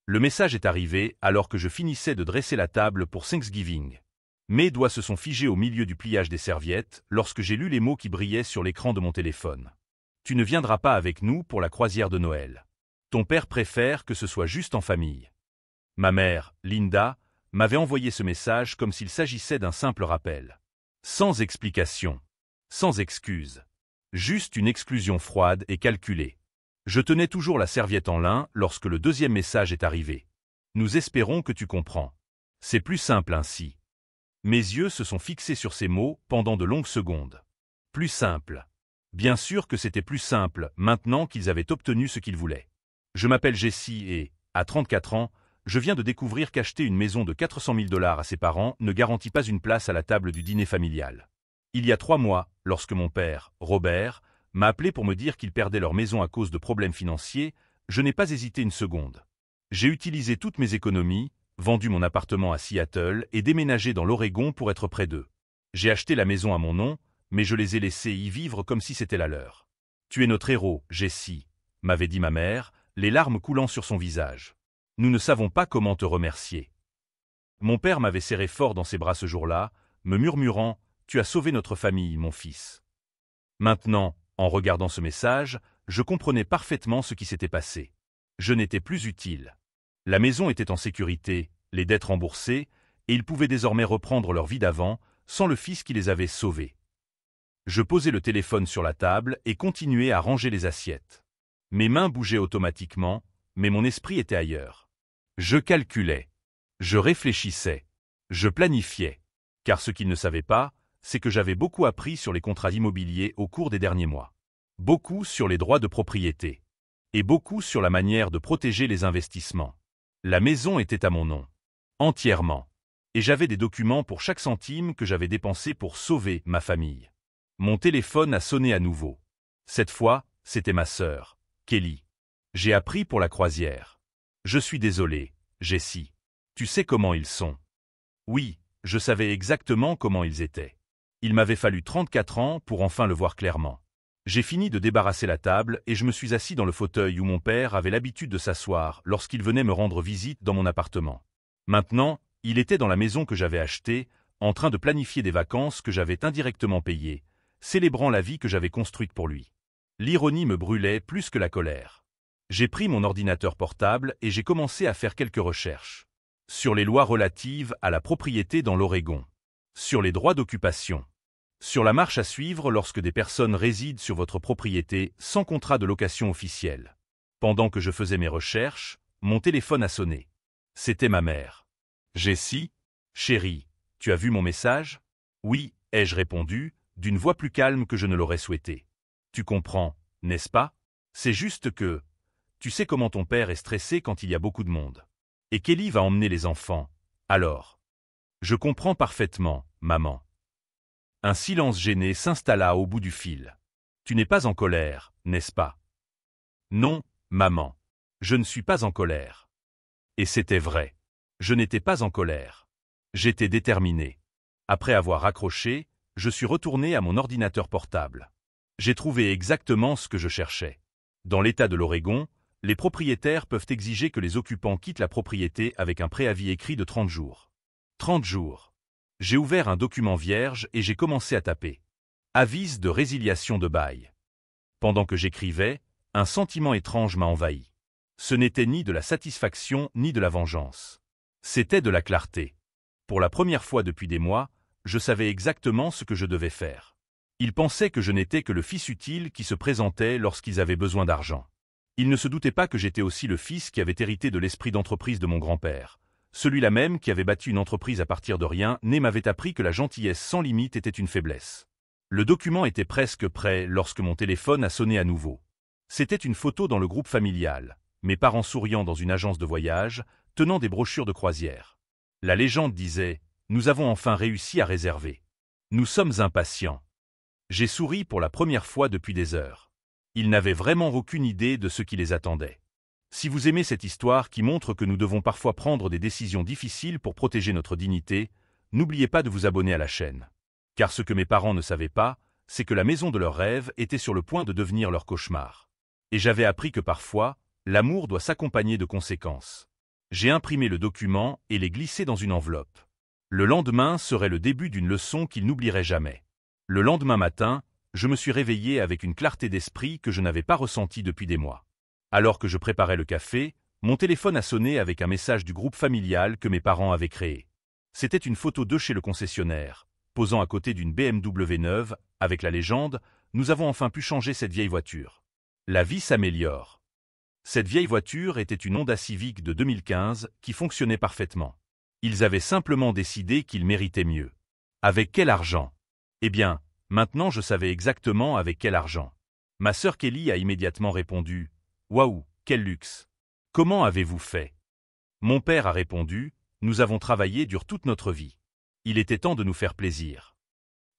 Le message est arrivé alors que je finissais de dresser la table pour Thanksgiving. Mes doigts se sont figés au milieu du pliage des serviettes lorsque j'ai lu les mots qui brillaient sur l'écran de mon téléphone. Tu ne viendras pas avec nous pour la croisière de Noël. Ton père préfère que ce soit juste en famille. Ma mère, Linda, m'avait envoyé ce message comme s'il s'agissait d'un simple rappel. Sans explication. Sans excuse. Juste une exclusion froide et calculée. Je tenais toujours la serviette en lin lorsque le deuxième message est arrivé. Nous espérons que tu comprends. C'est plus simple ainsi. Mes yeux se sont fixés sur ces mots pendant de longues secondes. Plus simple. Bien sûr que c'était plus simple maintenant qu'ils avaient obtenu ce qu'ils voulaient. Je m'appelle Jessie et, à 34 ans, je viens de découvrir qu'acheter une maison de 400 000 $ à ses parents ne garantit pas une place à la table du dîner familial. Il y a 3 mois, lorsque mon père, Robert, m'a appelé pour me dire qu'ils perdaient leur maison à cause de problèmes financiers, je n'ai pas hésité une seconde. J'ai utilisé toutes mes économies, vendu mon appartement à Seattle et déménagé dans l'Oregon pour être près d'eux. J'ai acheté la maison à mon nom, mais je les ai laissés y vivre comme si c'était la leur. Tu es notre héros, Jessie, m'avait dit ma mère, les larmes coulant sur son visage. Nous ne savons pas comment te remercier. Mon père m'avait serré fort dans ses bras ce jour-là, me murmurant « Tu as sauvé notre famille, mon fils ». Maintenant, en regardant ce message, je comprenais parfaitement ce qui s'était passé. Je n'étais plus utile. La maison était en sécurité, les dettes remboursées, et ils pouvaient désormais reprendre leur vie d'avant, sans le fils qui les avait sauvés. Je posais le téléphone sur la table et continuais à ranger les assiettes. Mes mains bougeaient automatiquement, mais mon esprit était ailleurs. Je calculais. Je réfléchissais. Je planifiais. Car ce qu'ils ne savaient pas, c'est que j'avais beaucoup appris sur les contrats immobiliers au cours des derniers mois. Beaucoup sur les droits de propriété. Et beaucoup sur la manière de protéger les investissements. La maison était à mon nom. Entièrement. Et j'avais des documents pour chaque centime que j'avais dépensé pour sauver ma famille. Mon téléphone a sonné à nouveau. Cette fois, c'était ma sœur, Kelly. J'ai appris pour la croisière. Je suis désolé, Jessie. Tu sais comment ils sont. Oui, je savais exactement comment ils étaient. Il m'avait fallu 34 ans pour enfin le voir clairement. J'ai fini de débarrasser la table et je me suis assis dans le fauteuil où mon père avait l'habitude de s'asseoir lorsqu'il venait me rendre visite dans mon appartement. Maintenant, il était dans la maison que j'avais achetée, en train de planifier des vacances que j'avais indirectement payées, célébrant la vie que j'avais construite pour lui. L'ironie me brûlait plus que la colère. J'ai pris mon ordinateur portable et j'ai commencé à faire quelques recherches. Sur les lois relatives à la propriété dans l'Oregon. Sur les droits d'occupation. Sur la marche à suivre lorsque des personnes résident sur votre propriété sans contrat de location officiel. Pendant que je faisais mes recherches, mon téléphone a sonné. C'était ma mère. Jessie, chérie, tu as vu mon message? Oui, ai-je répondu, d'une voix plus calme que je ne l'aurais souhaité. Tu comprends, n'est-ce pas? C'est juste que... Tu sais comment ton père est stressé quand il y a beaucoup de monde. Et Kelly va emmener les enfants. Alors. Je comprends parfaitement, maman. Un silence gêné s'installa au bout du fil. Tu n'es pas en colère, n'est-ce pas? Non, maman. Je ne suis pas en colère. Et c'était vrai. Je n'étais pas en colère. J'étais déterminé. Après avoir raccroché, je suis retourné à mon ordinateur portable. J'ai trouvé exactement ce que je cherchais. Dans l'État de l'Oregon, les propriétaires peuvent exiger que les occupants quittent la propriété avec un préavis écrit de 30 jours. 30 jours. J'ai ouvert un document vierge et j'ai commencé à taper. Avis de résiliation de bail. Pendant que j'écrivais, un sentiment étrange m'a envahi. Ce n'était ni de la satisfaction ni de la vengeance. C'était de la clarté. Pour la première fois depuis des mois, je savais exactement ce que je devais faire. Ils pensaient que je n'étais que le fils utile qui se présentait lorsqu'ils avaient besoin d'argent. Ils ne se doutaient pas que j'étais aussi le fils qui avait hérité de l'esprit d'entreprise de mon grand-père. Celui-là même qui avait bâti une entreprise à partir de rien m'avait appris que la gentillesse sans limite était une faiblesse. Le document était presque prêt lorsque mon téléphone a sonné à nouveau. C'était une photo dans le groupe familial, mes parents souriant dans une agence de voyage, tenant des brochures de croisière. La légende disait « Nous avons enfin réussi à réserver. Nous sommes impatients. » J'ai souri pour la première fois depuis des heures. Ils n'avaient vraiment aucune idée de ce qui les attendait. Si vous aimez cette histoire qui montre que nous devons parfois prendre des décisions difficiles pour protéger notre dignité, n'oubliez pas de vous abonner à la chaîne. Car ce que mes parents ne savaient pas, c'est que la maison de leurs rêves était sur le point de devenir leur cauchemar. Et j'avais appris que parfois, l'amour doit s'accompagner de conséquences. J'ai imprimé le document et l'ai glissé dans une enveloppe. Le lendemain serait le début d'une leçon qu'il n'oublierait jamais. Le lendemain matin, je me suis réveillé avec une clarté d'esprit que je n'avais pas ressentie depuis des mois. Alors que je préparais le café, mon téléphone a sonné avec un message du groupe familial que mes parents avaient créé. C'était une photo d'eux chez le concessionnaire, posant à côté d'une BMW neuve, avec la légende « Nous avons enfin pu changer cette vieille voiture. La vie s'améliore ». Cette vieille voiture était une Honda Civic de 2015 qui fonctionnait parfaitement. Ils avaient simplement décidé qu'ils méritaient mieux. Avec quel argent? Eh bien, maintenant je savais exactement avec quel argent. Ma sœur Kelly a immédiatement répondu « Waouh, quel luxe! Comment avez-vous fait ?» Mon père a répondu « Nous avons travaillé dur toute notre vie. Il était temps de nous faire plaisir. »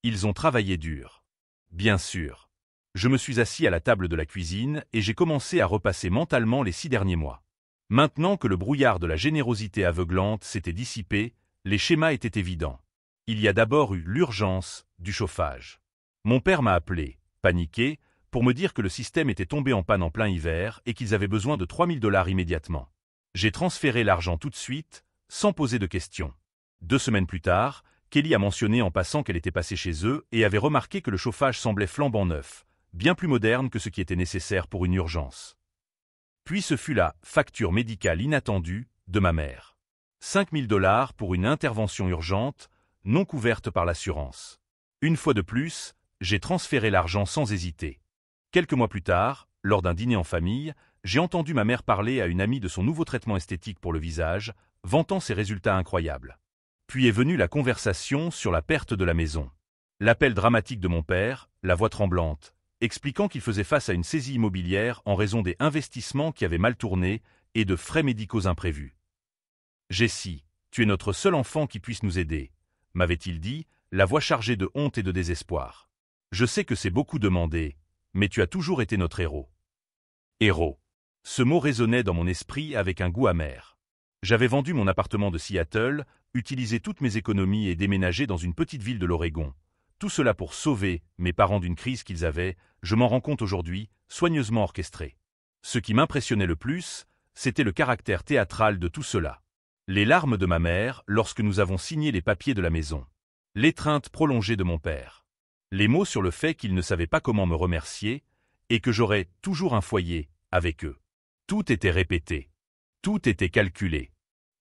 Ils ont travaillé dur. Bien sûr. Je me suis assis à la table de la cuisine et j'ai commencé à repasser mentalement les 6 derniers mois. Maintenant que le brouillard de la générosité aveuglante s'était dissipé, les schémas étaient évidents. Il y a d'abord eu l'urgence du chauffage. Mon père m'a appelé, paniqué, pour me dire que le système était tombé en panne en plein hiver et qu'ils avaient besoin de 3 000 $ immédiatement. J'ai transféré l'argent tout de suite, sans poser de questions. 2 semaines plus tard, Kelly a mentionné en passant qu'elle était passée chez eux et avait remarqué que le chauffage semblait flambant neuf, bien plus moderne que ce qui était nécessaire pour une urgence. Puis ce fut la facture médicale inattendue de ma mère. 5 000 $ pour une intervention urgente, non couverte par l'assurance. Une fois de plus, j'ai transféré l'argent sans hésiter. Quelques mois plus tard, lors d'un dîner en famille, j'ai entendu ma mère parler à une amie de son nouveau traitement esthétique pour le visage, vantant ses résultats incroyables. Puis est venue la conversation sur la perte de la maison. L'appel dramatique de mon père, la voix tremblante, expliquant qu'il faisait face à une saisie immobilière en raison des investissements qui avaient mal tourné et de frais médicaux imprévus. « Jessie, tu es notre seul enfant qui puisse nous aider », m'avait-il dit, la voix chargée de honte et de désespoir. « Je sais que c'est beaucoup demandé, mais tu as toujours été notre héros. » Héros. Ce mot résonnait dans mon esprit avec un goût amer. J'avais vendu mon appartement de Seattle, utilisé toutes mes économies et déménagé dans une petite ville de l'Oregon. Tout cela pour sauver mes parents d'une crise qu'ils avaient, je m'en rends compte aujourd'hui, soigneusement orchestrée. Ce qui m'impressionnait le plus, c'était le caractère théâtral de tout cela. Les larmes de ma mère lorsque nous avons signé les papiers de la maison. L'étreinte prolongée de mon père. Les mots sur le fait qu'ils ne savaient pas comment me remercier et que j'aurais toujours un foyer avec eux. Tout était répété. Tout était calculé.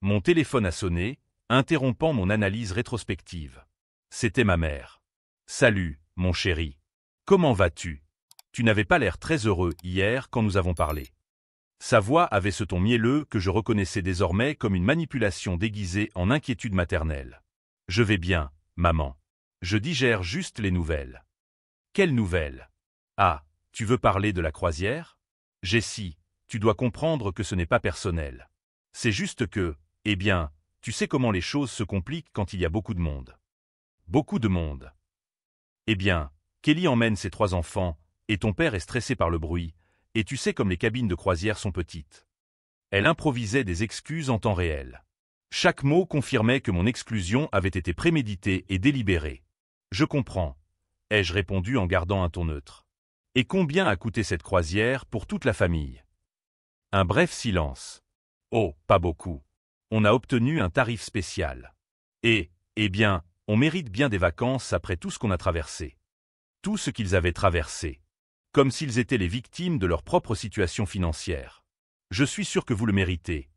Mon téléphone a sonné, interrompant mon analyse rétrospective. C'était ma mère. « Salut, mon chéri. Comment vas-tu? Tu n'avais pas l'air très heureux hier quand nous avons parlé. » Sa voix avait ce ton mielleux que je reconnaissais désormais comme une manipulation déguisée en inquiétude maternelle. « Je vais bien, maman. Je digère juste les nouvelles. » « Quelles nouvelles? Ah, tu veux parler de la croisière? Jessie, tu dois comprendre que ce n'est pas personnel. C'est juste que, eh bien, tu sais comment les choses se compliquent quand il y a beaucoup de monde. » Beaucoup de monde. Eh bien, Kelly emmène ses 3 enfants, et ton père est stressé par le bruit, et tu sais comme les cabines de croisière sont petites. Elle improvisait des excuses en temps réel. Chaque mot confirmait que mon exclusion avait été préméditée et délibérée. « Je comprends », ai-je répondu en gardant un ton neutre. « Et combien a coûté cette croisière pour toute la famille ?» Un bref silence. « Oh, pas beaucoup. On a obtenu un tarif spécial. Et, eh bien, on mérite bien des vacances après tout ce qu'on a traversé. » Tout ce qu'ils avaient traversé. Comme s'ils étaient les victimes de leur propre situation financière. « Je suis sûr que vous le méritez, »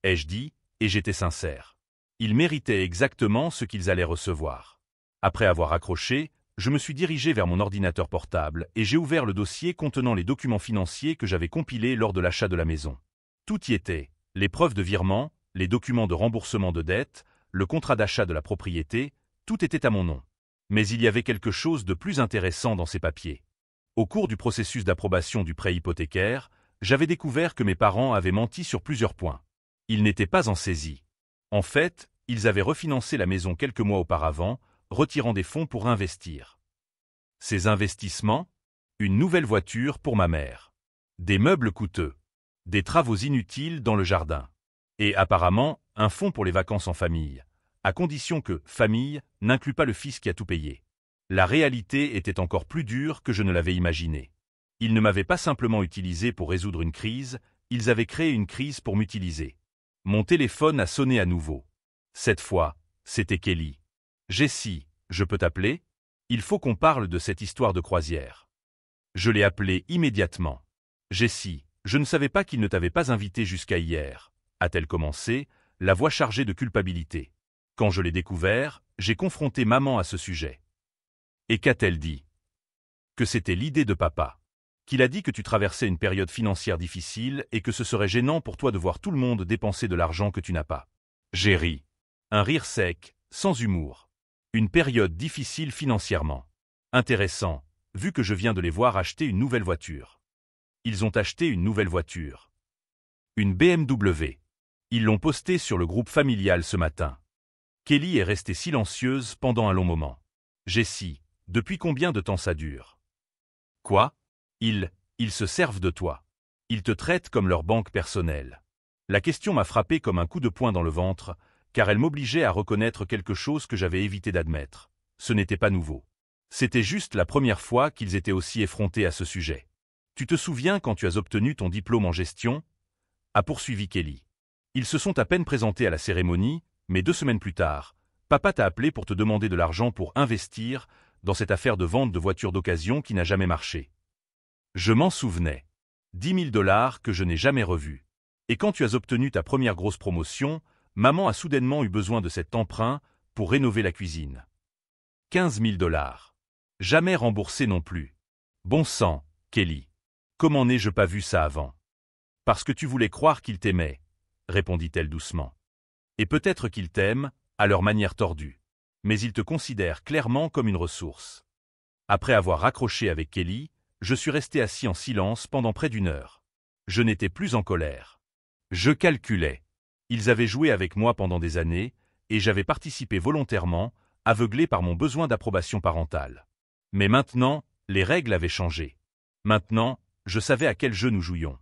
ai-je dit, et j'étais sincère. Ils méritaient exactement ce qu'ils allaient recevoir. Après avoir accroché, je me suis dirigé vers mon ordinateur portable et j'ai ouvert le dossier contenant les documents financiers que j'avais compilés lors de l'achat de la maison. Tout y était, les preuves de virement, les documents de remboursement de dette, le contrat d'achat de la propriété, tout était à mon nom. Mais il y avait quelque chose de plus intéressant dans ces papiers. Au cours du processus d'approbation du prêt hypothécaire, j'avais découvert que mes parents avaient menti sur plusieurs points. Ils n'étaient pas en saisie. En fait, ils avaient refinancé la maison quelques mois auparavant, retirant des fonds pour investir. Ces investissements? Une nouvelle voiture pour ma mère. Des meubles coûteux. Des travaux inutiles dans le jardin. Et apparemment, un fonds pour les vacances en famille, à condition que « famille » n'inclut pas le fils qui a tout payé. La réalité était encore plus dure que je ne l'avais imaginé. Ils ne m'avaient pas simplement utilisé pour résoudre une crise, ils avaient créé une crise pour m'utiliser. Mon téléphone a sonné à nouveau. Cette fois, c'était Kelly. « Jessie, je peux t'appeler? Il faut qu'on parle de cette histoire de croisière. » Je l'ai appelé immédiatement. « Jessie, je ne savais pas qu'il ne t'avait pas invité jusqu'à hier, » a-t-elle commencé, la voix chargée de culpabilité. Quand je l'ai découvert, j'ai confronté maman à ce sujet. Et qu'a-t-elle dit? Que c'était l'idée de papa. Qu'il a dit que tu traversais une période financière difficile et que ce serait gênant pour toi de voir tout le monde dépenser de l'argent que tu n'as pas. J'ai ri. Un rire sec, sans humour. Une période difficile financièrement. Intéressant, vu que je viens de les voir acheter une nouvelle voiture. Ils ont acheté une nouvelle voiture. Une BMW. Ils l'ont postée sur le groupe familial ce matin. Kelly est restée silencieuse pendant un long moment. Jessie, depuis combien de temps ça dure? Quoi? Ils se servent de toi. Ils te traitent comme leur banque personnelle. La question m'a frappé comme un coup de poing dans le ventre, car elle m'obligeait à reconnaître quelque chose que j'avais évité d'admettre. Ce n'était pas nouveau. C'était juste la première fois qu'ils étaient aussi effrontés à ce sujet. Tu te souviens quand tu as obtenu ton diplôme en gestion? A poursuivi Kelly. Ils se sont à peine présentés à la cérémonie, mais 2 semaines plus tard, papa t'a appelé pour te demander de l'argent pour investir dans cette affaire de vente de voitures d'occasion qui n'a jamais marché. Je m'en souvenais. 10 000 $ que je n'ai jamais revus. Et quand tu as obtenu ta première grosse promotion, maman a soudainement eu besoin de cet emprunt pour rénover la cuisine. 15 000 $. Jamais remboursé non plus. Bon sang, Kelly. Comment n'ai-je pas vu ça avant? Parce que tu voulais croire qu'ils t'aimaient, répondit-elle doucement. Et peut-être qu'ils t'aiment, à leur manière tordue. Mais ils te considèrent clairement comme une ressource. Après avoir raccroché avec Kelly, je suis resté assis en silence pendant près d'1 heure. Je n'étais plus en colère. Je calculais. Ils avaient joué avec moi pendant des années, et j'avais participé volontairement, aveuglé par mon besoin d'approbation parentale. Mais maintenant, les règles avaient changé. Maintenant, je savais à quel jeu nous jouions.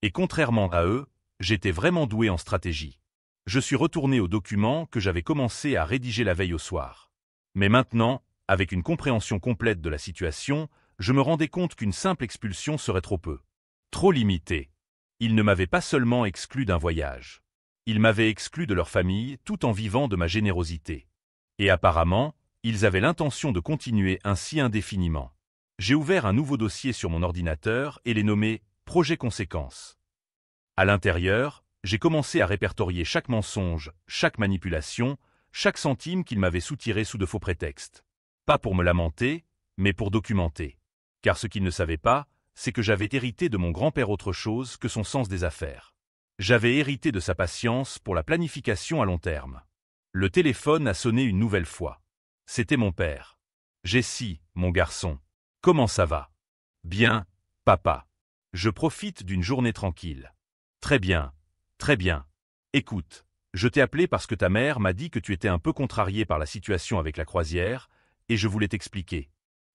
Et contrairement à eux, j'étais vraiment doué en stratégie. Je suis retourné aux documents que j'avais commencé à rédiger la veille au soir. Mais maintenant, avec une compréhension complète de la situation, je me rendais compte qu'une simple expulsion serait trop peu. Trop limité. Ils ne m'avaient pas seulement exclu d'un voyage. Ils m'avaient exclu de leur famille tout en vivant de ma générosité. Et apparemment, ils avaient l'intention de continuer ainsi indéfiniment. J'ai ouvert un nouveau dossier sur mon ordinateur et l'ai nommé « Projet Conséquences ». À l'intérieur, j'ai commencé à répertorier chaque mensonge, chaque manipulation, chaque centime qu'ils m'avaient soutiré sous de faux prétextes. Pas pour me lamenter, mais pour documenter. Car ce qu'ils ne savaient pas, c'est que j'avais hérité de mon grand-père autre chose que son sens des affaires. J'avais hérité de sa patience pour la planification à long terme. Le téléphone a sonné une nouvelle fois. C'était mon père. « Jessie, mon garçon. Comment ça va? »« Bien, papa. Je profite d'une journée tranquille. »« Très bien, très bien. Écoute, je t'ai appelé parce que ta mère m'a dit que tu étais un peu contrarié par la situation avec la croisière, et je voulais t'expliquer.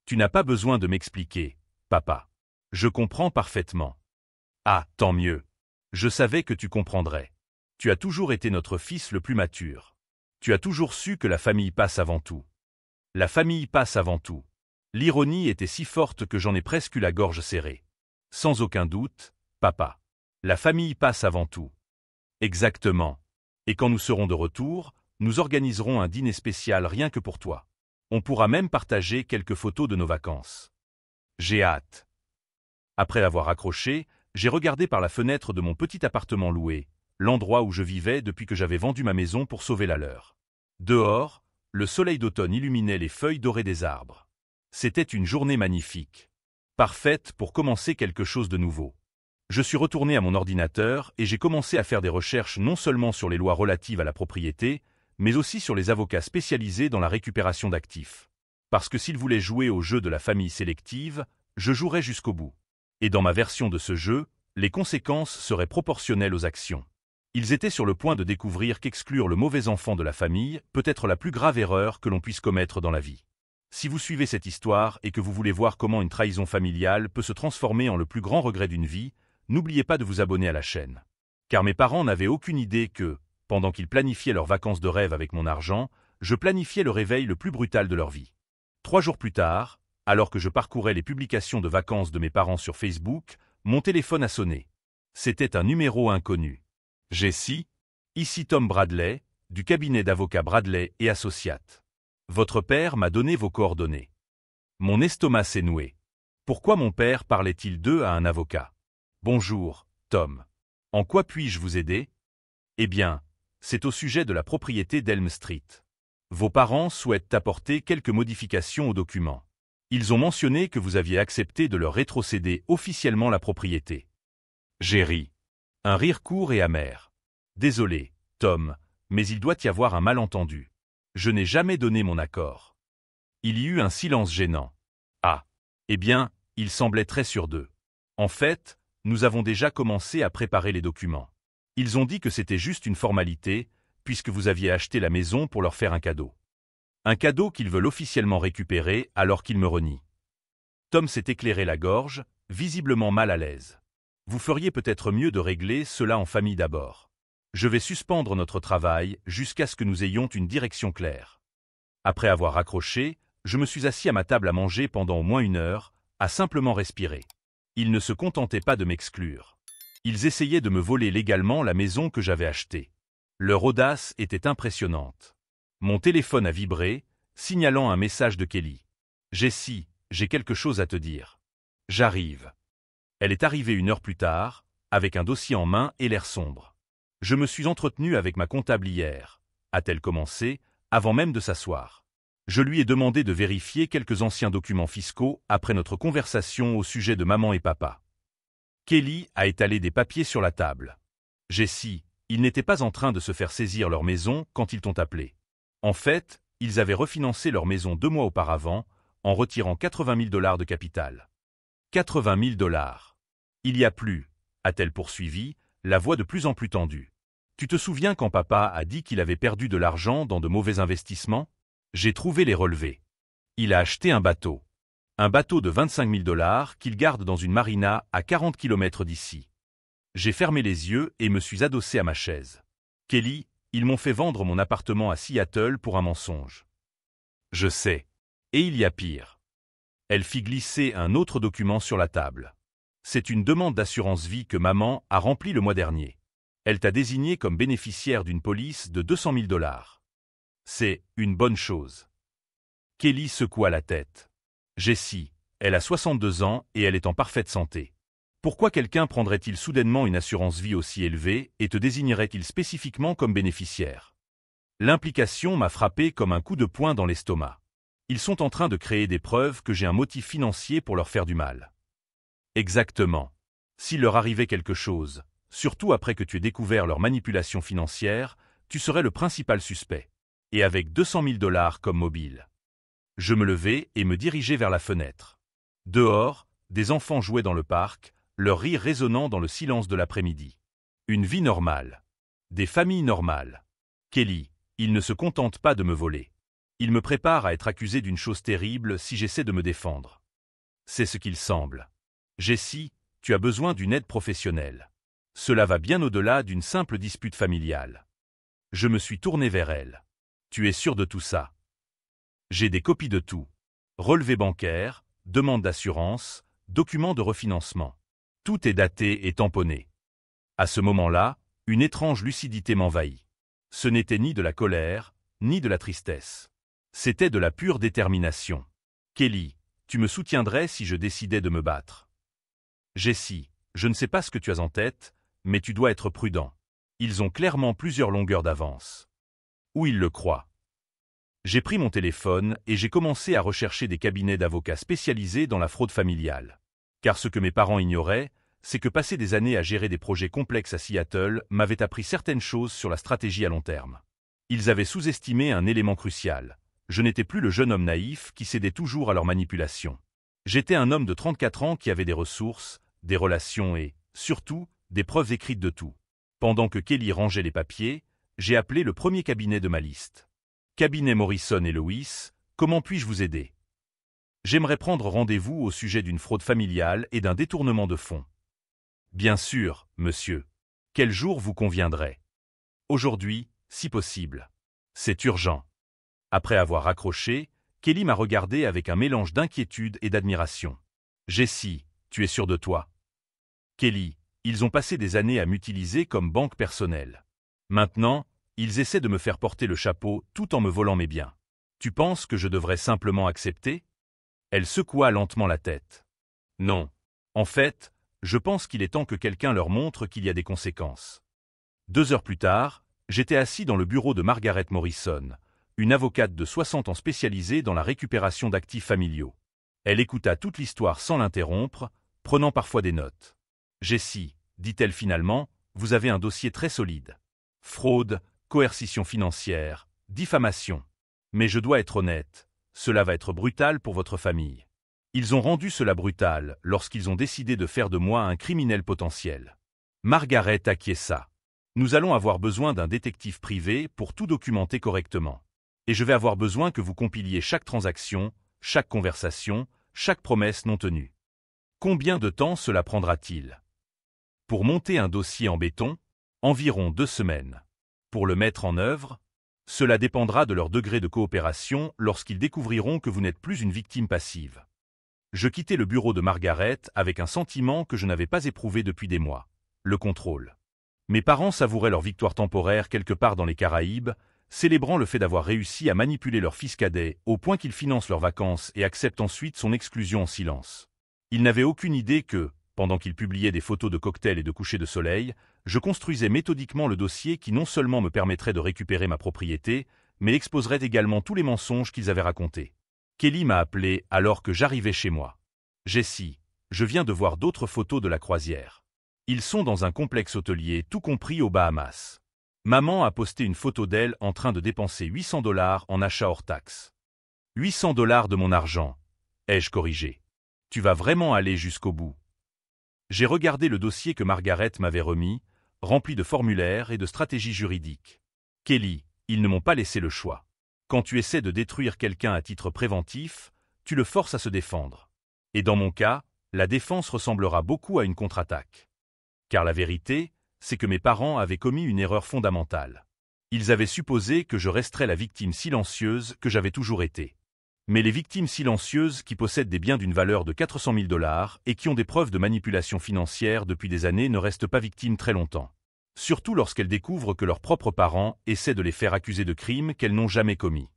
Tu n'as pas besoin de m'expliquer, papa. Je comprends parfaitement. » Ah, tant mieux. Je savais que tu comprendrais. Tu as toujours été notre fils le plus mature. Tu as toujours su que la famille passe avant tout. La famille passe avant tout. L'ironie était si forte que j'en ai presque eu la gorge serrée. Sans aucun doute, papa. La famille passe avant tout. Exactement. Et quand nous serons de retour, nous organiserons un dîner spécial rien que pour toi. On pourra même partager quelques photos de nos vacances. J'ai hâte. Après avoir raccroché, j'ai regardé par la fenêtre de mon petit appartement loué, l'endroit où je vivais depuis que j'avais vendu ma maison pour sauver la leur. Dehors, le soleil d'automne illuminait les feuilles dorées des arbres. C'était une journée magnifique. Parfaite pour commencer quelque chose de nouveau. Je suis retourné à mon ordinateur et j'ai commencé à faire des recherches non seulement sur les lois relatives à la propriété, mais aussi sur les avocats spécialisés dans la récupération d'actifs. Parce que s'ils voulaient jouer au jeu de la famille sélective, je jouerais jusqu'au bout. Et dans ma version de ce jeu, les conséquences seraient proportionnelles aux actions. Ils étaient sur le point de découvrir qu'exclure le mauvais enfant de la famille peut être la plus grave erreur que l'on puisse commettre dans la vie. Si vous suivez cette histoire et que vous voulez voir comment une trahison familiale peut se transformer en le plus grand regret d'une vie, n'oubliez pas de vous abonner à la chaîne. Car mes parents n'avaient aucune idée que, pendant qu'ils planifiaient leurs vacances de rêve avec mon argent, je planifiais le réveil le plus brutal de leur vie. 3 jours plus tard, alors que je parcourais les publications de vacances de mes parents sur Facebook, mon téléphone a sonné. C'était un numéro inconnu. « Jessie ? Ici Tom Bradley, du cabinet d'avocats Bradley et Associates. Votre père m'a donné vos coordonnées. Mon estomac s'est noué. Pourquoi mon père parlait-il d'eux à un avocat? Bonjour, Tom. En quoi puis-je vous aider? Eh bien, c'est au sujet de la propriété d'Elm Street. Vos parents souhaitent apporter quelques modifications aux documents. Ils ont mentionné que vous aviez accepté de leur rétrocéder officiellement la propriété. J'ai ri. Un rire court et amer. Désolé, Tom, mais il doit y avoir un malentendu. Je n'ai jamais donné mon accord. Il y eut un silence gênant. Ah. Eh bien, il semblait très sûr d'eux. En fait, nous avons déjà commencé à préparer les documents. Ils ont dit que c'était juste une formalité, puisque vous aviez acheté la maison pour leur faire un cadeau. Un cadeau qu'ils veulent officiellement récupérer alors qu'ils me renient. Tom s'est éclairé la gorge, visiblement mal à l'aise. Vous feriez peut-être mieux de régler cela en famille d'abord. Je vais suspendre notre travail jusqu'à ce que nous ayons une direction claire. Après avoir raccroché, je me suis assis à ma table à manger pendant au moins 1 heure, à simplement respirer. Ils ne se contentaient pas de m'exclure. Ils essayaient de me voler légalement la maison que j'avais achetée. Leur audace était impressionnante. Mon téléphone a vibré, signalant un message de Kelly. « Jessie, j'ai quelque chose à te dire. » « J'arrive. » Elle est arrivée 1 heure plus tard, avec un dossier en main et l'air sombre. « Je me suis entretenu avec ma comptable hier, » a-t-elle commencé, avant même de s'asseoir. Je lui ai demandé de vérifier quelques anciens documents fiscaux après notre conversation au sujet de maman et papa. Kelly a étalé des papiers sur la table. « Jessie, ils n'étaient pas en train de se faire saisir leur maison quand ils t'ont appelé. En fait, ils avaient refinancé leur maison 2 mois auparavant, en retirant 80 000 $ de capital. 80 000 $. Il y a plus, a-t-elle poursuivi, la voix de plus en plus tendue. Tu te souviens quand papa a dit qu'il avait perdu de l'argent dans de mauvais investissements? J'ai trouvé les relevés. Il a acheté un bateau. Un bateau de 25 000 $ qu'il garde dans une marina à 40 km d'ici. J'ai fermé les yeux et me suis adossé à ma chaise. Kelly, ils m'ont fait vendre mon appartement à Seattle pour un mensonge. Je sais. Et il y a pire. Elle fit glisser un autre document sur la table. C'est une demande d'assurance vie que maman a remplie le mois dernier. Elle t'a désigné comme bénéficiaire d'une police de 200 000 $. C'est une bonne chose. Kelly secoua la tête. Jessie, elle a 62 ans et elle est en parfaite santé. Pourquoi quelqu'un prendrait-il soudainement une assurance vie aussi élevée et te désignerait-il spécifiquement comme bénéficiaire? L'implication m'a frappé comme un coup de poing dans l'estomac. Ils sont en train de créer des preuves que j'ai un motif financier pour leur faire du mal. Exactement. S'il leur arrivait quelque chose, surtout après que tu aies découvert leur manipulation financière, tu serais le principal suspect. Et avec 200 000 $ comme mobile. Je me levai et me dirigeai vers la fenêtre. Dehors, des enfants jouaient dans le parc, leur rire résonnant dans le silence de l'après-midi. Une vie normale. Des familles normales. Kelly, ils ne se contentent pas de me voler. Ils me préparent à être accusé d'une chose terrible si j'essaie de me défendre. C'est ce qu'il semble. Jessie, tu as besoin d'une aide professionnelle. Cela va bien au-delà d'une simple dispute familiale. Je me suis tourné vers elle. Tu es sûr de tout ça? J'ai des copies de tout. Relevé bancaire, demande d'assurance, documents de refinancement. Tout est daté et tamponné. À ce moment-là, une étrange lucidité m'envahit. Ce n'était ni de la colère, ni de la tristesse. C'était de la pure détermination. Kelly, tu me soutiendrais si je décidais de me battre. Jessie, je ne sais pas ce que tu as en tête, mais tu dois être prudent. Ils ont clairement plusieurs longueurs d'avance. Ou ils le croient. J'ai pris mon téléphone et j'ai commencé à rechercher des cabinets d'avocats spécialisés dans la fraude familiale. Car ce que mes parents ignoraient, c'est que passer des années à gérer des projets complexes à Seattle m'avait appris certaines choses sur la stratégie à long terme. Ils avaient sous-estimé un élément crucial. Je n'étais plus le jeune homme naïf qui cédait toujours à leur manipulation. J'étais un homme de 34 ans qui avait des ressources, des relations et, surtout, des preuves écrites de tout. Pendant que Kelly rangeait les papiers, j'ai appelé le premier cabinet de ma liste. Cabinet Morrison et Lewis, comment puis-je vous aider? J'aimerais prendre rendez-vous au sujet d'une fraude familiale et d'un détournement de fonds. Bien sûr, monsieur. Quel jour vous conviendrait? Aujourd'hui, si possible. C'est urgent. Après avoir raccroché, Kelly m'a regardé avec un mélange d'inquiétude et d'admiration. Jessie, tu es sûr de toi? Kelly, ils ont passé des années à m'utiliser comme banque personnelle. Maintenant, ils essaient de me faire porter le chapeau tout en me volant mes biens. Tu penses que je devrais simplement accepter? Elle secoua lentement la tête. Non. En fait, je pense qu'il est temps que quelqu'un leur montre qu'il y a des conséquences. 2 heures plus tard, j'étais assis dans le bureau de Margaret Morrison, une avocate de 60 ans spécialisée dans la récupération d'actifs familiaux. Elle écouta toute l'histoire sans l'interrompre, prenant parfois des notes. « Jessie, dit-elle finalement, vous avez un dossier très solide. Fraude, coercition financière, diffamation. Mais je dois être honnête, cela va être brutal pour votre famille. Ils ont rendu cela brutal lorsqu'ils ont décidé de faire de moi un criminel potentiel. » Margaret acquiesça. « Nous allons avoir besoin d'un détective privé pour tout documenter correctement. Et je vais avoir besoin que vous compiliez chaque transaction, chaque conversation, chaque promesse non tenue. Combien de temps cela prendra-t-il? Pour monter un dossier en béton, environ 2 semaines. Pour le mettre en œuvre, cela dépendra de leur degré de coopération lorsqu'ils découvriront que vous n'êtes plus une victime passive. » Je quittai le bureau de Margaret avec un sentiment que je n'avais pas éprouvé depuis des mois. Le contrôle. Mes parents savouraient leur victoire temporaire quelque part dans les Caraïbes, célébrant le fait d'avoir réussi à manipuler leur fils cadet au point qu'il finance leurs vacances et accepte ensuite son exclusion en silence. Ils n'avaient aucune idée que, pendant qu'ils publiaient des photos de cocktails et de couchers de soleil, je construisais méthodiquement le dossier qui non seulement me permettrait de récupérer ma propriété, mais exposerait également tous les mensonges qu'ils avaient racontés. Kelly m'a appelé alors que j'arrivais chez moi. « Jessie, je viens de voir d'autres photos de la croisière. Ils sont dans un complexe hôtelier tout compris aux Bahamas. Maman a posté une photo d'elle en train de dépenser 800 $ en achats hors taxes. 800 $ de mon argent, ai-je corrigé. Tu vas vraiment aller jusqu'au bout. » J'ai regardé le dossier que Margaret m'avait remis, rempli de formulaires et de stratégies juridiques. Kelly, ils ne m'ont pas laissé le choix. Quand tu essaies de détruire quelqu'un à titre préventif, tu le forces à se défendre. Et dans mon cas, la défense ressemblera beaucoup à une contre-attaque. Car la vérité, c'est que mes parents avaient commis une erreur fondamentale. Ils avaient supposé que je resterais la victime silencieuse que j'avais toujours été. Mais les victimes silencieuses qui possèdent des biens d'une valeur de 400 000 $ et qui ont des preuves de manipulation financière depuis des années ne restent pas victimes très longtemps. Surtout lorsqu'elles découvrent que leurs propres parents essaient de les faire accuser de crimes qu'elles n'ont jamais commis.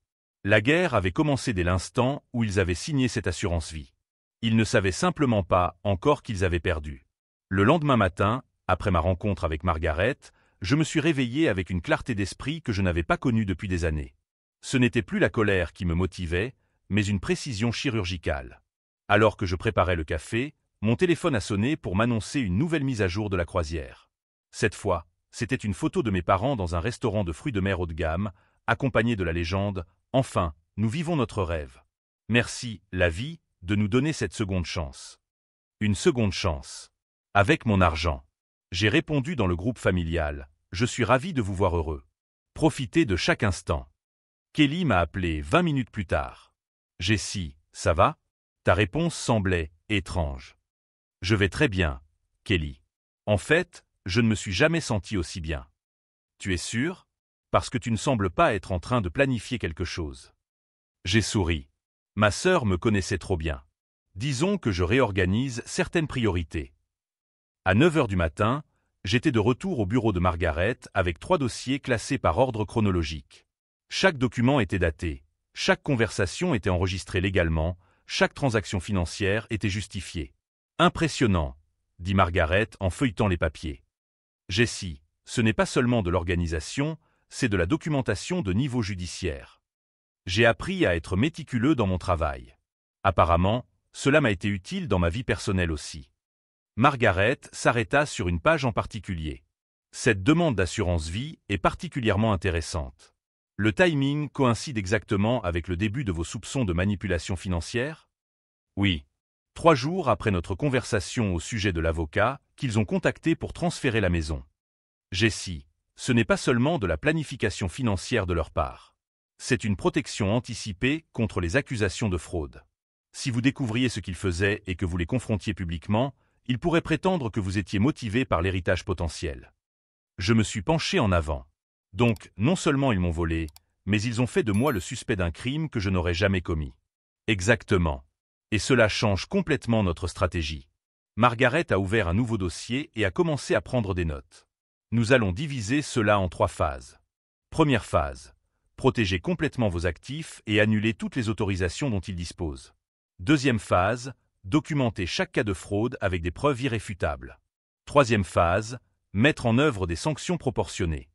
La guerre avait commencé dès l'instant où ils avaient signé cette assurance vie. Ils ne savaient simplement pas encore qu'ils avaient perdu. Le lendemain matin, après ma rencontre avec Margaret, je me suis réveillé avec une clarté d'esprit que je n'avais pas connue depuis des années. Ce n'était plus la colère qui me motivait, mais une précision chirurgicale. Alors que je préparais le café, mon téléphone a sonné pour m'annoncer une nouvelle mise à jour de la croisière. Cette fois, c'était une photo de mes parents dans un restaurant de fruits de mer haut de gamme, accompagnée de la légende « Enfin, nous vivons notre rêve. Merci, la vie, de nous donner cette seconde chance. » Une seconde chance. Avec mon argent. J'ai répondu dans le groupe familial « Je suis ravi de vous voir heureux. Profitez de chaque instant. » Kelly m'a appelé 20 minutes plus tard. « Jessie, ça va? Ta réponse semblait étrange. »« Je vais très bien, Kelly. En fait, je ne me suis jamais senti aussi bien. »« Tu es sûr? Parce que tu ne sembles pas être en train de planifier quelque chose. » J'ai souri. Ma sœur me connaissait trop bien. Disons que je réorganise certaines priorités. À 9 heures du matin, j'étais de retour au bureau de Margaret avec 3 dossiers classés par ordre chronologique. Chaque document était daté. Chaque conversation était enregistrée légalement, chaque transaction financière était justifiée. « Impressionnant, » dit Margaret en feuilletant les papiers. « Jessie, ce n'est pas seulement de l'organisation, c'est de la documentation de niveau judiciaire. J'ai appris à être méticuleux dans mon travail. Apparemment, cela m'a été utile dans ma vie personnelle aussi. » Margaret s'arrêta sur une page en particulier. « Cette demande d'assurance vie est particulièrement intéressante. Le timing coïncide exactement avec le début de vos soupçons de manipulation financière? » Oui. 3 jours après notre conversation au sujet de l'avocat qu'ils ont contacté pour transférer la maison. Jessie, ce n'est pas seulement de la planification financière de leur part. C'est une protection anticipée contre les accusations de fraude. Si vous découvriez ce qu'ils faisaient et que vous les confrontiez publiquement, ils pourraient prétendre que vous étiez motivé par l'héritage potentiel. Je me suis penché en avant. Donc, non seulement ils m'ont volé, mais ils ont fait de moi le suspect d'un crime que je n'aurais jamais commis. Exactement. Et cela change complètement notre stratégie. Margaret a ouvert un nouveau dossier et a commencé à prendre des notes. Nous allons diviser cela en 3 phases. Première phase. Protégez complètement vos actifs et annulez toutes les autorisations dont ils disposent. Deuxième phase. Documentez chaque cas de fraude avec des preuves irréfutables. Troisième phase. Mettre en œuvre des sanctions proportionnées.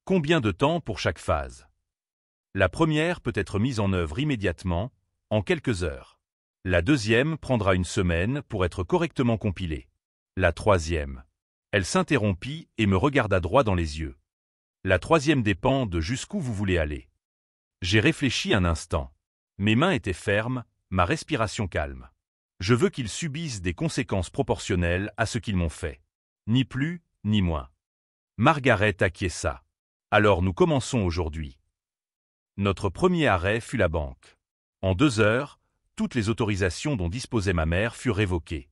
Combien de temps pour chaque phase? La première peut être mise en œuvre immédiatement, en quelques heures. La deuxième prendra une semaine pour être correctement compilée. La troisième. Elle s'interrompit et me regarda droit dans les yeux. La troisième dépend de jusqu'où vous voulez aller. J'ai réfléchi un instant. Mes mains étaient fermes, ma respiration calme. Je veux qu'ils subissent des conséquences proportionnelles à ce qu'ils m'ont fait. Ni plus, ni moins. Margaret acquiesça. Alors nous commençons aujourd'hui. Notre premier arrêt fut la banque. En 2 heures, toutes les autorisations dont disposait ma mère furent révoquées.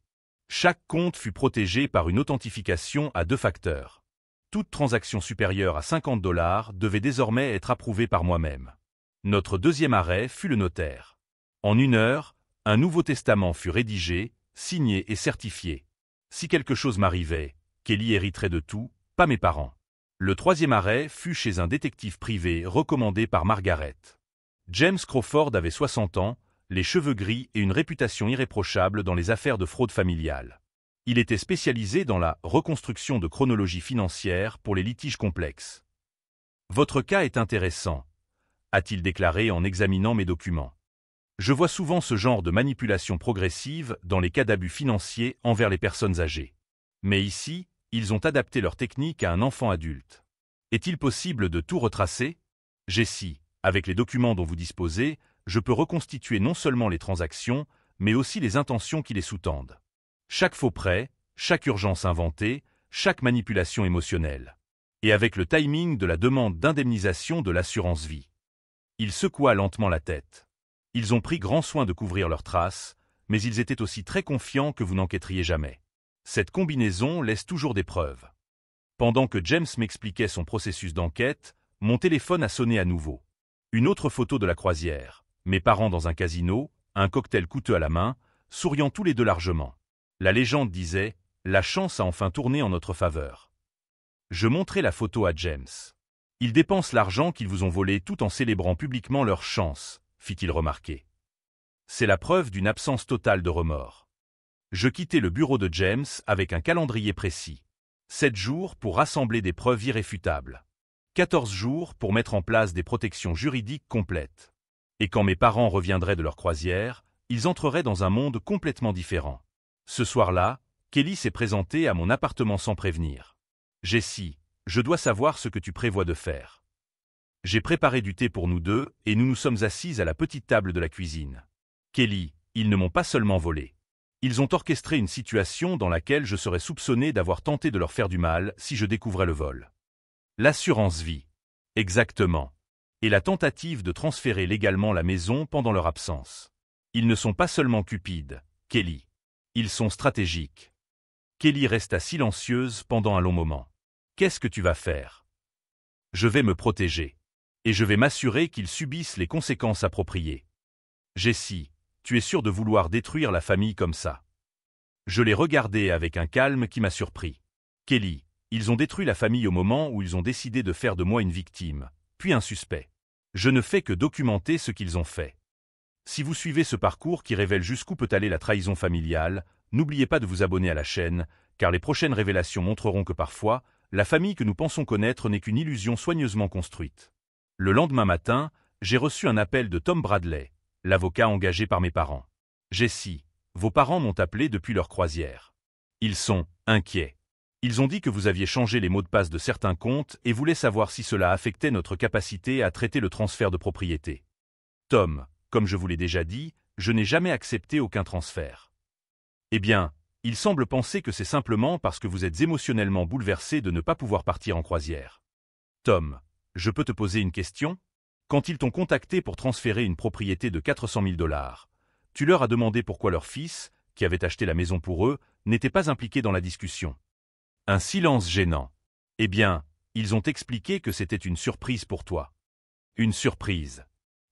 Chaque compte fut protégé par une authentification à 2 facteurs. Toute transaction supérieure à $50 devait désormais être approuvée par moi-même. Notre deuxième arrêt fut le notaire. En 1 heure, un nouveau testament fut rédigé, signé et certifié. Si quelque chose m'arrivait, Kelly hériterait de tout, pas mes parents. Le troisième arrêt fut chez un détective privé recommandé par Margaret. James Crawford avait 60 ans, les cheveux gris et une réputation irréprochable dans les affaires de fraude familiale. Il était spécialisé dans la reconstruction de chronologie financière pour les litiges complexes. « Votre cas est intéressant », a-t-il déclaré en examinant mes documents. Je vois souvent ce genre de manipulation progressive dans les cas d'abus financiers envers les personnes âgées. Mais ici, ils ont adapté leur technique à un enfant adulte. Est-il possible de tout retracer? Jessie, avec les documents dont vous disposez, je peux reconstituer non seulement les transactions, mais aussi les intentions qui les sous-tendent. Chaque faux prêt, chaque urgence inventée, chaque manipulation émotionnelle. Et avec le timing de la demande d'indemnisation de l'assurance vie. Il secoua lentement la tête. Ils ont pris grand soin de couvrir leurs traces, mais ils étaient aussi très confiants que vous n'enquêteriez jamais. Cette combinaison laisse toujours des preuves. Pendant que James m'expliquait son processus d'enquête, mon téléphone a sonné à nouveau. Une autre photo de la croisière. Mes parents dans un casino, un cocktail coûteux à la main, souriant tous les deux largement. La légende disait « La chance a enfin tourné en notre faveur ». Je montrai la photo à James. « Ils dépensent l'argent qu'ils vous ont volé tout en célébrant publiquement leur chance », fit-il remarquer. C'est la preuve d'une absence totale de remords. Je quittai le bureau de James avec un calendrier précis. 7 jours pour rassembler des preuves irréfutables. 14 jours pour mettre en place des protections juridiques complètes. Et quand mes parents reviendraient de leur croisière, ils entreraient dans un monde complètement différent. Ce soir-là, Kelly s'est présentée à mon appartement sans prévenir. « Jessie, je dois savoir ce que tu prévois de faire. » J'ai préparé du thé pour nous deux et nous nous sommes assises à la petite table de la cuisine. « Kelly, ils ne m'ont pas seulement volé. Ils ont orchestré une situation dans laquelle je serais soupçonné d'avoir tenté de leur faire du mal si je découvrais le vol. L'assurance vie. Exactement. Et la tentative de transférer légalement la maison pendant leur absence. Ils ne sont pas seulement cupides, Kelly. Ils sont stratégiques. » Kelly resta silencieuse pendant un long moment. « Qu'est-ce que tu vas faire? » ?»« Je vais me protéger. Et je vais m'assurer qu'ils subissent les conséquences appropriées. »« Jessie, tu es sûre de vouloir détruire la famille comme ça? » Je l'ai regardé avec un calme qui m'a surpris. « Kelly, ils ont détruit la famille au moment où ils ont décidé de faire de moi une victime, puis un suspect. Je ne fais que documenter ce qu'ils ont fait. Si vous suivez ce parcours qui révèle jusqu'où peut aller la trahison familiale, n'oubliez pas de vous abonner à la chaîne, car les prochaines révélations montreront que parfois, la famille que nous pensons connaître n'est qu'une illusion soigneusement construite. » Le lendemain matin, j'ai reçu un appel de Tom Bradley, l'avocat engagé par mes parents. « Jessie, vos parents m'ont appelé depuis leur croisière. Ils sont inquiets. Ils ont dit que vous aviez changé les mots de passe de certains comptes et voulaient savoir si cela affectait notre capacité à traiter le transfert de propriété. Tom, comme je vous l'ai déjà dit, je n'ai jamais accepté aucun transfert. Eh bien, il semble penser que c'est simplement parce que vous êtes émotionnellement bouleversé de ne pas pouvoir partir en croisière. Tom, je peux te poser une question? Quand ils t'ont contacté pour transférer une propriété de 400 000 $, tu leur as demandé pourquoi leur fils, qui avait acheté la maison pour eux, n'était pas impliqué dans la discussion. Un silence gênant. Eh bien, ils ont expliqué que c'était une surprise pour toi. Une surprise.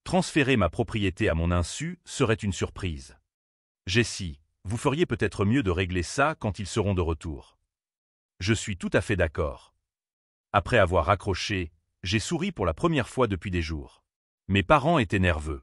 Transférer ma propriété à mon insu serait une surprise. Jessie, vous feriez peut-être mieux de régler ça quand ils seront de retour. Je suis tout à fait d'accord. Après avoir raccroché, j'ai souri pour la première fois depuis des jours. Mes parents étaient nerveux.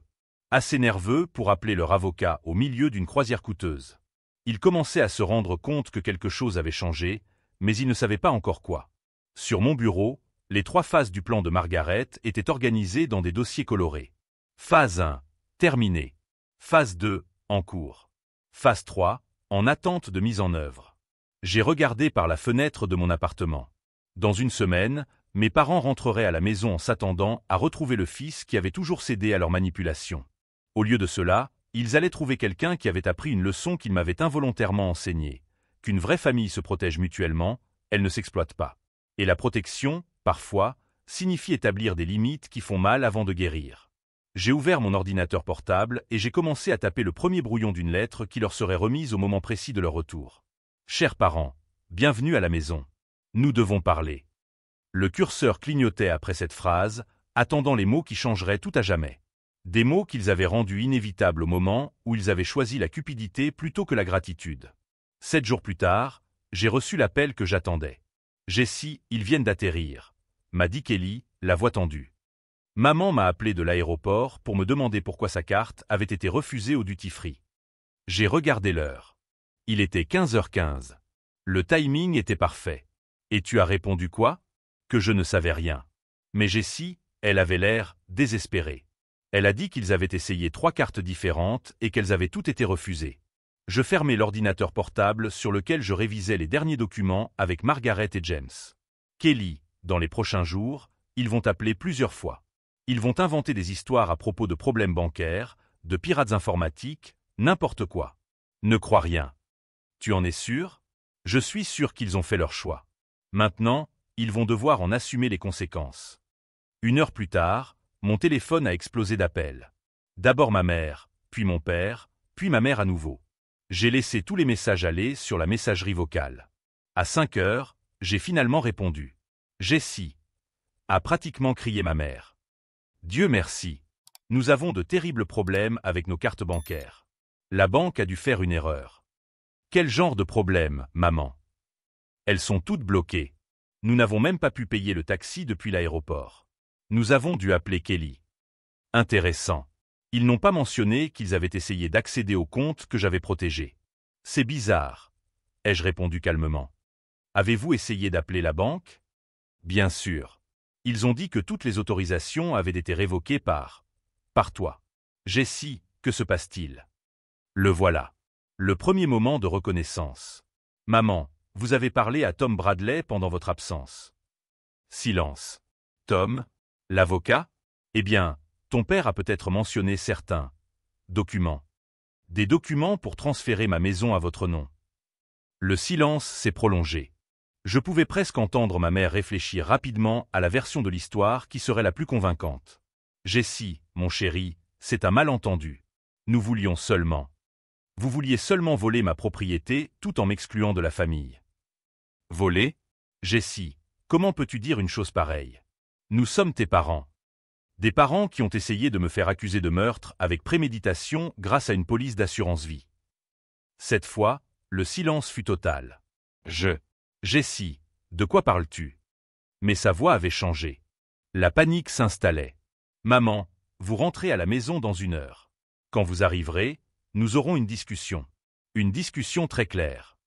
Assez nerveux pour appeler leur avocat au milieu d'une croisière coûteuse. Ils commençaient à se rendre compte que quelque chose avait changé, mais ils ne savaient pas encore quoi. Sur mon bureau, les 3 phases du plan de Margaret étaient organisées dans des dossiers colorés. Phase 1, terminée. Phase 2, en cours. Phase 3, en attente de mise en œuvre. J'ai regardé par la fenêtre de mon appartement. Dans une semaine, mes parents rentreraient à la maison en s'attendant à retrouver le fils qui avait toujours cédé à leur manipulation. Au lieu de cela, ils allaient trouver quelqu'un qui avait appris une leçon qu'ils m'avaient involontairement enseignée, qu'une vraie famille se protège mutuellement, elle ne s'exploite pas. Et la protection, parfois, signifie établir des limites qui font mal avant de guérir. J'ai ouvert mon ordinateur portable et j'ai commencé à taper le premier brouillon d'une lettre qui leur serait remise au moment précis de leur retour. Chers parents, bienvenue à la maison. Nous devons parler. Le curseur clignotait après cette phrase, attendant les mots qui changeraient tout à jamais. Des mots qu'ils avaient rendus inévitables au moment où ils avaient choisi la cupidité plutôt que la gratitude. 7 jours plus tard, j'ai reçu l'appel que j'attendais. « Jessie, ils viennent d'atterrir », m'a dit Kelly, la voix tendue. Maman m'a appelé de l'aéroport pour me demander pourquoi sa carte avait été refusée au duty-free. J'ai regardé l'heure. Il était 15h15. Le timing était parfait. Et tu as répondu quoi? Que je ne savais rien. Mais Jessie, elle avait l'air désespérée. Elle a dit qu'ils avaient essayé 3 cartes différentes et qu'elles avaient toutes été refusées. Je fermai l'ordinateur portable sur lequel je révisais les derniers documents avec Margaret et James. Kelly, dans les prochains jours, ils vont appeler plusieurs fois. Ils vont inventer des histoires à propos de problèmes bancaires, de pirates informatiques, n'importe quoi. Ne crois rien. Tu en es sûr? Je suis sûr qu'ils ont fait leur choix. Maintenant, ils vont devoir en assumer les conséquences. 1 heure plus tard, mon téléphone a explosé d'appels. D'abord ma mère, puis mon père, puis ma mère à nouveau. J'ai laissé tous les messages aller sur la messagerie vocale. À 5 heures, j'ai finalement répondu. Jessie, a pratiquement crié ma mère. Dieu merci. Nous avons de terribles problèmes avec nos cartes bancaires. La banque a dû faire une erreur. Quel genre de problème, maman? Elles sont toutes bloquées. Nous n'avons même pas pu payer le taxi depuis l'aéroport. Nous avons dû appeler Kelly. Intéressant. Ils n'ont pas mentionné qu'ils avaient essayé d'accéder au compte que j'avais protégé. C'est bizarre, ai-je répondu calmement. Avez-vous essayé d'appeler la banque? Bien sûr. Ils ont dit que toutes les autorisations avaient été révoquées par toi. Jessie, que se passe-t-il? Le voilà. Le premier moment de reconnaissance. Maman, vous avez parlé à Tom Bradley pendant votre absence. Silence. Tom? L'avocat? Eh bien, ton père a peut-être mentionné certains documents. Des documents pour transférer ma maison à votre nom. Le silence s'est prolongé. Je pouvais presque entendre ma mère réfléchir rapidement à la version de l'histoire qui serait la plus convaincante. Jessie, mon chéri, c'est un malentendu. Nous voulions seulement. Vous vouliez seulement voler ma propriété tout en m'excluant de la famille. Voler? Jessie, comment peux-tu dire une chose pareille? Nous sommes tes parents. Des parents qui ont essayé de me faire accuser de meurtre avec préméditation grâce à une police d'assurance vie. Cette fois, le silence fut total. Jessie, de quoi parles-tu? Mais sa voix avait changé. La panique s'installait. Maman, vous rentrez à la maison dans 1 heure. Quand vous arriverez, nous aurons une discussion. Une discussion très claire.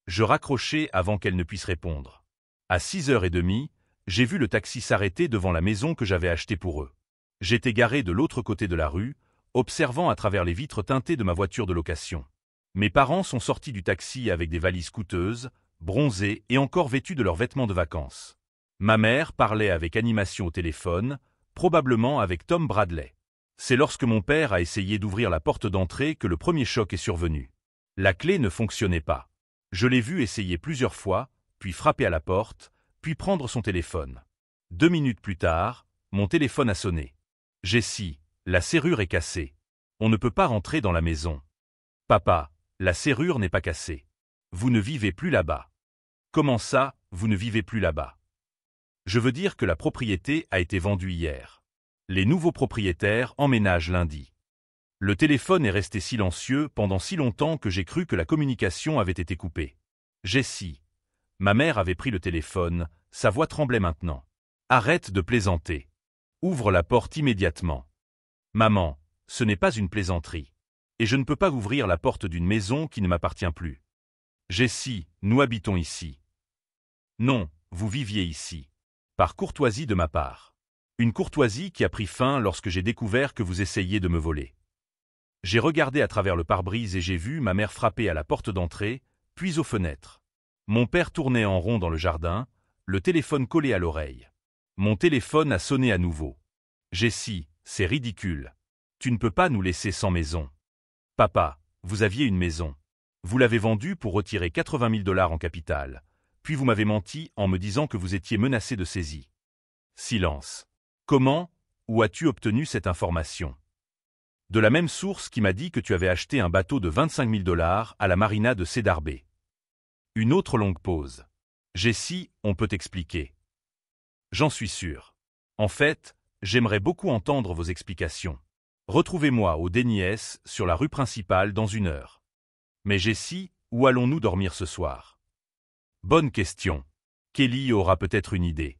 Je raccrochai avant qu'elle ne puisse répondre. À 6h30, j'ai vu le taxi s'arrêter devant la maison que j'avais achetée pour eux. J'étais garé de l'autre côté de la rue, observant à travers les vitres teintées de ma voiture de location. Mes parents sont sortis du taxi avec des valises coûteuses, bronzés et encore vêtus de leurs vêtements de vacances. Ma mère parlait avec animation au téléphone, probablement avec Tom Bradley. C'est lorsque mon père a essayé d'ouvrir la porte d'entrée que le premier choc est survenu. La clé ne fonctionnait pas. Je l'ai vu essayer plusieurs fois, puis frapper à la porte, puis prendre son téléphone. 2 minutes plus tard, mon téléphone a sonné. Jessie, la serrure est cassée. On ne peut pas rentrer dans la maison. Papa, la serrure n'est pas cassée. Vous ne vivez plus là-bas. Comment ça, vous ne vivez plus là-bas? Je veux dire que la propriété a été vendue hier. Les nouveaux propriétaires emménagent lundi. Le téléphone est resté silencieux pendant si longtemps que j'ai cru que la communication avait été coupée. Jessie, Ma mère avait pris le téléphone, sa voix tremblait maintenant. Arrête de plaisanter. Ouvre la porte immédiatement. Maman, ce n'est pas une plaisanterie. Et je ne peux pas ouvrir la porte d'une maison qui ne m'appartient plus. Jessie, nous habitons ici. Non, vous viviez ici. Par courtoisie de ma part. Une courtoisie qui a pris fin lorsque j'ai découvert que vous essayiez de me voler. J'ai regardé à travers le pare-brise et j'ai vu ma mère frapper à la porte d'entrée, puis aux fenêtres. Mon père tournait en rond dans le jardin, le téléphone collé à l'oreille. Mon téléphone a sonné à nouveau. Jessie, c'est ridicule. Tu ne peux pas nous laisser sans maison. Papa, vous aviez une maison. Vous l'avez vendue pour retirer 80 000 $ en capital. Puis vous m'avez menti en me disant que vous étiez menacé de saisie. Silence. Comment, où as-tu obtenu cette information? De la même source qui m'a dit que tu avais acheté un bateau de 25 000 $ à la marina de Cedar Bay. Une autre longue pause. Jessie, on peut expliquer. J'en suis sûr. En fait, j'aimerais beaucoup entendre vos explications. Retrouvez-moi au Déniès, sur la rue principale, dans 1 heure. Mais Jessie, où allons-nous dormir ce soir? Bonne question. Kelly aura peut-être une idée.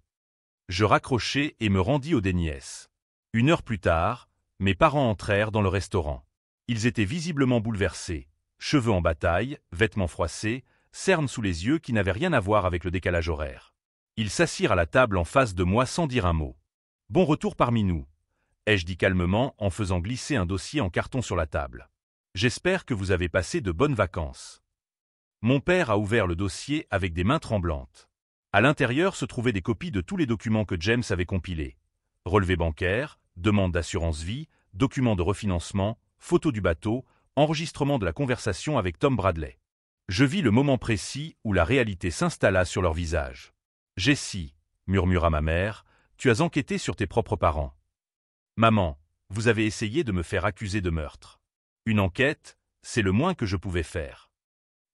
Je raccrochai et me rendis au Déniès. 1 heure plus tard, mes parents entrèrent dans le restaurant. Ils étaient visiblement bouleversés, cheveux en bataille, vêtements froissés, cernes sous les yeux qui n'avaient rien à voir avec le décalage horaire. Ils s'assirent à la table en face de moi sans dire un mot. « Bon retour parmi nous », ai-je dit calmement en faisant glisser un dossier en carton sur la table. « J'espère que vous avez passé de bonnes vacances. » Mon père a ouvert le dossier avec des mains tremblantes. À l'intérieur se trouvaient des copies de tous les documents que James avait compilés. Relevés bancaires, demande d'assurance vie, documents de refinancement, photos du bateau, enregistrement de la conversation avec Tom Bradley. Je vis le moment précis où la réalité s'installa sur leur visage. « Jessie, » murmura ma mère, « tu as enquêté sur tes propres parents. »« Maman, vous avez essayé de me faire accuser de meurtre. » « Une enquête, c'est le moins que je pouvais faire. »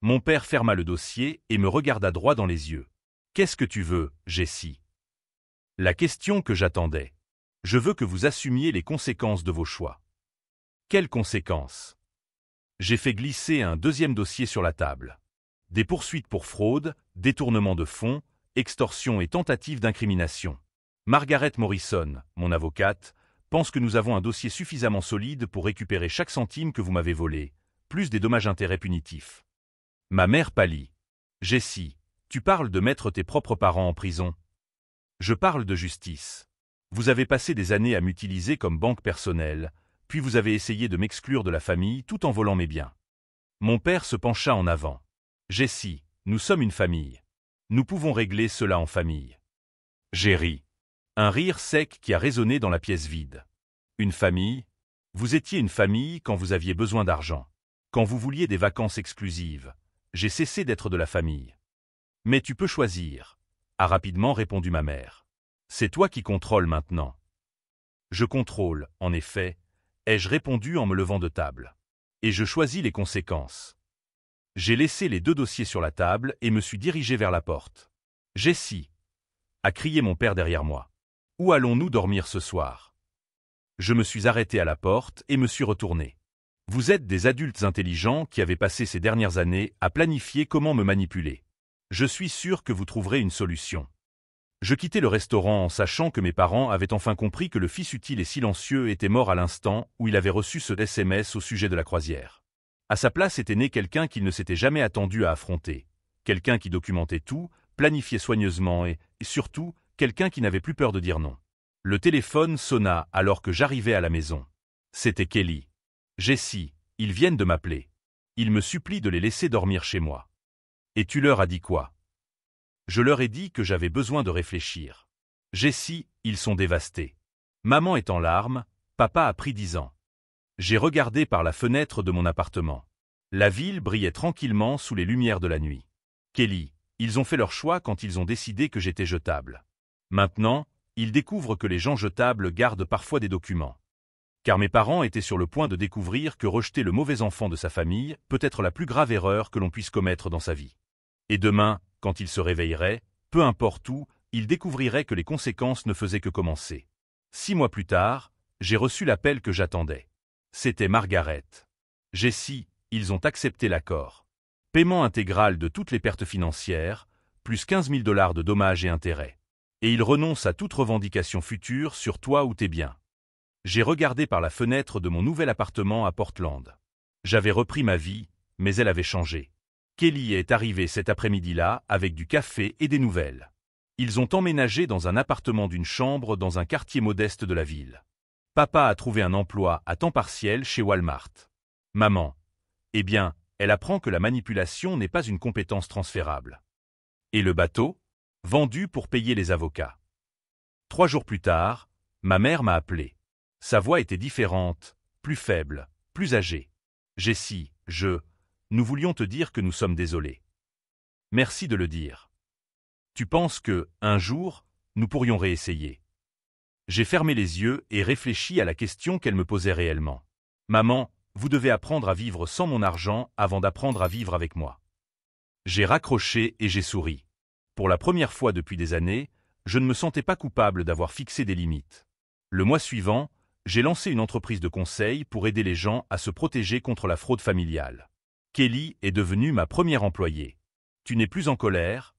Mon père ferma le dossier et me regarda droit dans les yeux. « Qu'est-ce que tu veux, Jessie ?» La question que j'attendais. « Je veux que vous assumiez les conséquences de vos choix. » Quelles conséquences? J'ai fait glisser un deuxième dossier sur la table. Des poursuites pour fraude, détournement de fonds, extorsion et tentative d'incrimination. Margaret Morrison, mon avocate, pense que nous avons un dossier suffisamment solide pour récupérer chaque centime que vous m'avez volé, plus des dommages-intérêts punitifs. Ma mère pâlit. « Jessie, tu parles de mettre tes propres parents en prison. » Je parle de justice. Vous avez passé des années à m'utiliser comme banque personnelle, puis vous avez essayé de m'exclure de la famille tout en volant mes biens. Mon père se pencha en avant. « Jessie, nous sommes une famille. Nous pouvons régler cela en famille. » J'ai ri. Un rire sec qui a résonné dans la pièce vide. Une famille? Vous étiez une famille quand vous aviez besoin d'argent. Quand vous vouliez des vacances exclusives. J'ai cessé d'être de la famille. Mais tu peux choisir, a rapidement répondu ma mère. C'est toi qui contrôles maintenant. Je contrôle, en effet, ai-je répondu en me levant de table. Et je choisis les conséquences. J'ai laissé les 2 dossiers sur la table et me suis dirigé vers la porte. Jessie, a crié mon père derrière moi. Où allons-nous dormir ce soir? Je me suis arrêté à la porte et me suis retourné. Vous êtes des adultes intelligents qui avez passé ces dernières années à planifier comment me manipuler. Je suis sûr que vous trouverez une solution. Je quittai le restaurant en sachant que mes parents avaient enfin compris que le fils utile et silencieux était mort à l'instant où il avait reçu ce SMS au sujet de la croisière. À sa place était né quelqu'un qu'il ne s'était jamais attendu à affronter. Quelqu'un qui documentait tout, planifiait soigneusement et surtout, quelqu'un qui n'avait plus peur de dire non. Le téléphone sonna alors que j'arrivais à la maison. C'était Kelly. « Jessie, ils viennent de m'appeler. Ils me supplient de les laisser dormir chez moi. » « Et tu leur as dit quoi? » Je leur ai dit que j'avais besoin de réfléchir. « Jessie, ils sont dévastés. Maman est en larmes, papa a pris 10 ans. » J'ai regardé par la fenêtre de mon appartement. La ville brillait tranquillement sous les lumières de la nuit. « Kelly, ils ont fait leur choix quand ils ont décidé que j'étais jetable. Maintenant, ils découvrent que les gens jetables gardent parfois des documents. Car mes parents étaient sur le point de découvrir que rejeter le mauvais enfant de sa famille peut être la plus grave erreur que l'on puisse commettre dans sa vie. Et demain, quand ils se réveilleraient, peu importe où, ils découvriraient que les conséquences ne faisaient que commencer. 6 mois plus tard, j'ai reçu l'appel que j'attendais. C'était Margaret. « Jessie, ils ont accepté l'accord. Paiement intégral de toutes les pertes financières, plus 15 000 $ de dommages et intérêts. Et il renonce à toute revendication future sur toi ou tes biens. J'ai regardé par la fenêtre de mon nouvel appartement à Portland. J'avais repris ma vie, mais elle avait changé. Kelly est arrivée cet après-midi-là avec du café et des nouvelles. Ils ont emménagé dans un appartement d'une chambre dans un quartier modeste de la ville. Papa a trouvé un emploi à temps partiel chez Walmart. Maman, eh bien, elle apprend que la manipulation n'est pas une compétence transférable. Et le bateau? Vendu pour payer les avocats. 3 jours plus tard, ma mère m'a appelé. Sa voix était différente, plus faible, plus âgée. Jessie, nous voulions te dire que nous sommes désolés. Merci de le dire. Tu penses que, un jour, nous pourrions réessayer? J'ai fermé les yeux et réfléchi à la question qu'elle me posait réellement. Maman, vous devez apprendre à vivre sans mon argent avant d'apprendre à vivre avec moi. J'ai raccroché et j'ai souri. Pour la première fois depuis des années, je ne me sentais pas coupable d'avoir fixé des limites. Le mois suivant, j'ai lancé une entreprise de conseil pour aider les gens à se protéger contre la fraude familiale. Kelly est devenue ma première employée. Tu n'es plus en colère?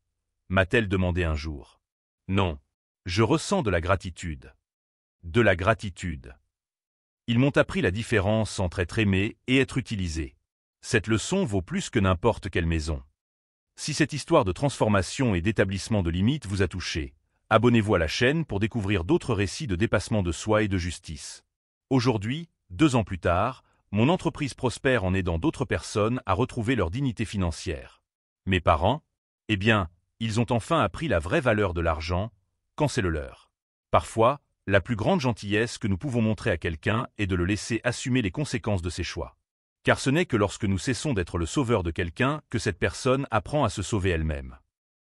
M'a-t-elle demandé un jour. Non. Je ressens de la gratitude. De la gratitude. Ils m'ont appris la différence entre être aimé et être utilisé. Cette leçon vaut plus que n'importe quelle maison. Si cette histoire de transformation et d'établissement de limites vous a touché, abonnez-vous à la chaîne pour découvrir d'autres récits de dépassement de soi et de justice. Aujourd'hui, 2 ans plus tard, mon entreprise prospère en aidant d'autres personnes à retrouver leur dignité financière. Mes parents? Eh bien, ils ont enfin appris la vraie valeur de l'argent, quand c'est le leur. Parfois, la plus grande gentillesse que nous pouvons montrer à quelqu'un est de le laisser assumer les conséquences de ses choix. Car ce n'est que lorsque nous cessons d'être le sauveur de quelqu'un que cette personne apprend à se sauver elle-même.